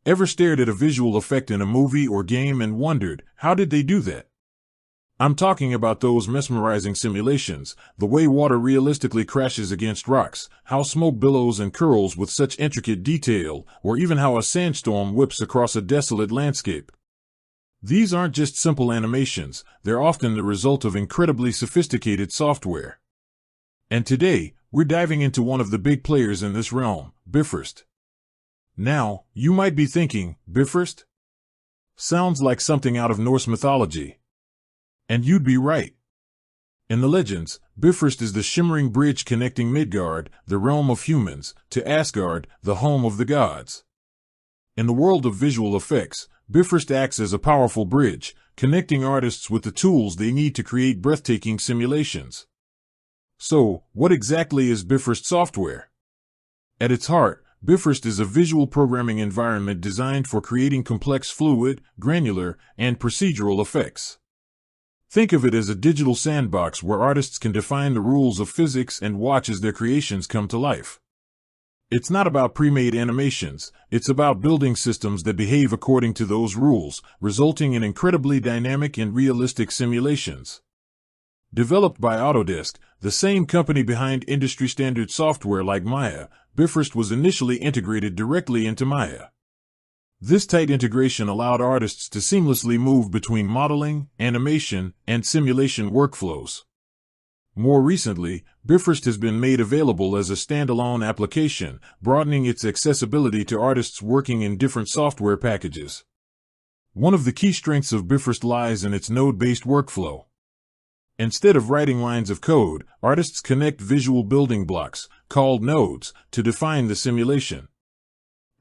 Ever stared at a visual effect in a movie or game and wondered, how did they do that? I'm talking about those mesmerizing simulations, the way water realistically crashes against rocks, how smoke billows and curls with such intricate detail, or even how a sandstorm whips across a desolate landscape. These aren't just simple animations, they're often the result of incredibly sophisticated software. And today, we're diving into one of the big players in this realm, bifrost. Now, you might be thinking, bifrost? Sounds like something out of Norse mythology. And you'd be right. In the legends, bifrost is the shimmering bridge connecting Midgard, the realm of humans, to Asgard, the home of the gods. In the world of visual effects, bifrost acts as a powerful bridge, connecting artists with the tools they need to create breathtaking simulations. So, what exactly is bifrost software? At its heart, bifrost is a visual programming environment designed for creating complex fluid, granular, and procedural effects. Think of it as a digital sandbox where artists can define the rules of physics and watch as their creations come to life. It's not about pre-made animations, it's about building systems that behave according to those rules, resulting in incredibly dynamic and realistic simulations. Developed by Autodesk, the same company behind industry-standard software like Maya, bifrost was initially integrated directly into Maya. This tight integration allowed artists to seamlessly move between modeling, animation, and simulation workflows. More recently, bifrost has been made available as a standalone application, broadening its accessibility to artists working in different software packages. One of the key strengths of bifrost lies in its node-based workflow. Instead of writing lines of code, artists connect visual building blocks, called nodes, to define the simulation.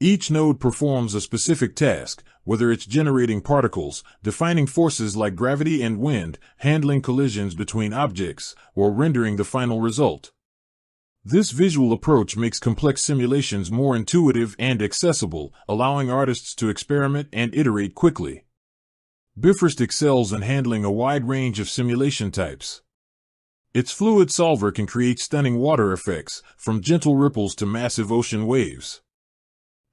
Each node performs a specific task, whether it's generating particles, defining forces like gravity and wind, handling collisions between objects, or rendering the final result. This visual approach makes complex simulations more intuitive and accessible, allowing artists to experiment and iterate quickly. Bifrost excels in handling a wide range of simulation types. Its fluid solver can create stunning water effects, from gentle ripples to massive ocean waves.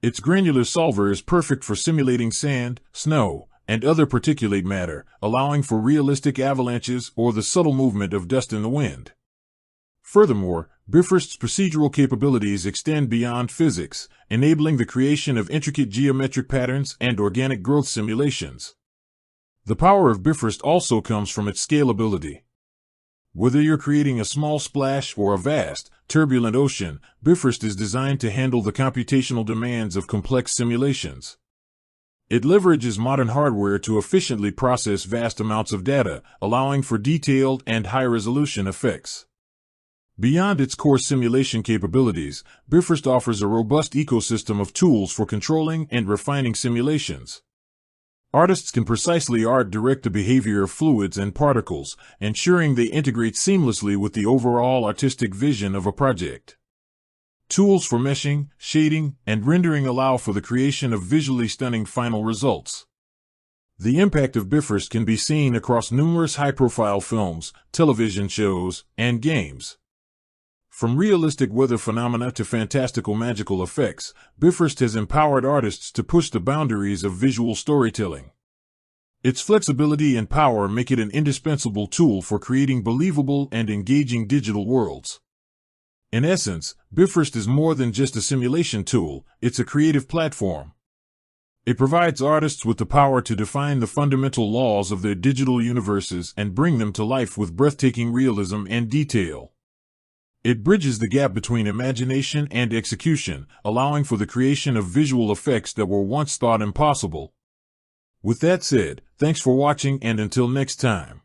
Its granular solver is perfect for simulating sand, snow, and other particulate matter, allowing for realistic avalanches or the subtle movement of dust in the wind. Furthermore, bifrost's procedural capabilities extend beyond physics, enabling the creation of intricate geometric patterns and organic growth simulations. The power of bifrost also comes from its scalability. Whether you're creating a small splash or a vast, turbulent ocean, bifrost is designed to handle the computational demands of complex simulations. It leverages modern hardware to efficiently process vast amounts of data, allowing for detailed and high-resolution effects. Beyond its core simulation capabilities, bifrost offers a robust ecosystem of tools for controlling and refining simulations. Artists can precisely art-direct the behavior of fluids and particles, ensuring they integrate seamlessly with the overall artistic vision of a project. Tools for meshing, shading, and rendering allow for the creation of visually stunning final results. The impact of bifrost can be seen across numerous high-profile films, television shows, and games. From realistic weather phenomena to fantastical magical effects, bifrost has empowered artists to push the boundaries of visual storytelling. Its flexibility and power make it an indispensable tool for creating believable and engaging digital worlds. In essence, bifrost is more than just a simulation tool, it's a creative platform. It provides artists with the power to define the fundamental laws of their digital universes and bring them to life with breathtaking realism and detail. It bridges the gap between imagination and execution, allowing for the creation of visual effects that were once thought impossible. With that said, thanks for watching and until next time.